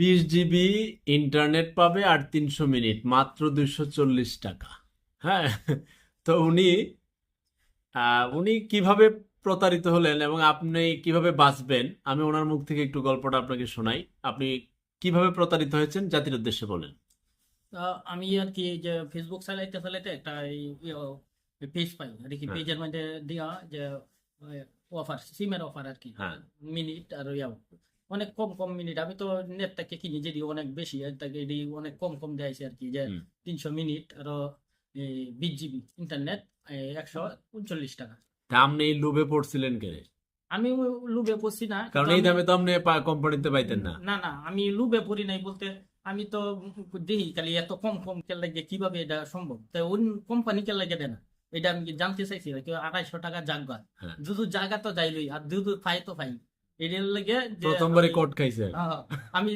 20 GB internet পাবে আর 300 minute, মাত্র 240 টাকা। হ্যাঁ। তো উনি কিভাবে প্রতারিত হলেন এবং আপনি কিভাবে বাঁচবেন, আমি ওনার মুখ থেকে একটু গল্পটা আপনাকে শোনাই। আপনি কিভাবে প্রতারিত হয়েছেন জাতির উদ্দেশ্যে বলেন। তা আমি আর কি এই যে ফেসবুক চালাইতে চালাইতে একটা পেজ পাই আর কি। হ্যাঁ, পেজের মধ্যে দেওয়া যে অফার, সিমের অফার আর কি, হ্যাঁ। মিনিট আর অনেক কম কম মিনিট। আমি তো নেটটাকে কিনি যদি অনেক বেশি, আর তাকে এটি অনেক কম কম দেয়াইছে আর কি, যে হুম। 300 মিনিট আরো 20 GB ইন্টারনেট, 139 টাকা। তা আপনি এই লোভে পড়ছিলেন কেন? আমি লুবে পড়ছি না, কারণ কিন্তু এই আমি দামে তো আপনি কোম্পানিতে পাইতেন না। না না, আমি লুবে পড়ি নাই বলতে, আমি তো দেখি খালি এত কম কম কে লাগে, কিভাবে এটা সম্ভব, তাই ওই কোম্পানি কে লাগে দেয় না, এটা আমি জানতে চাইছি। কেউ 250 টাকা জাগবা, হ্যাঁ, দুধু জাগা তো যাইলই, আর দুধু ফাই তো ফাই, এটার লাগে যে প্রথমবারই আমি কোট খাইছে। আহ, আমি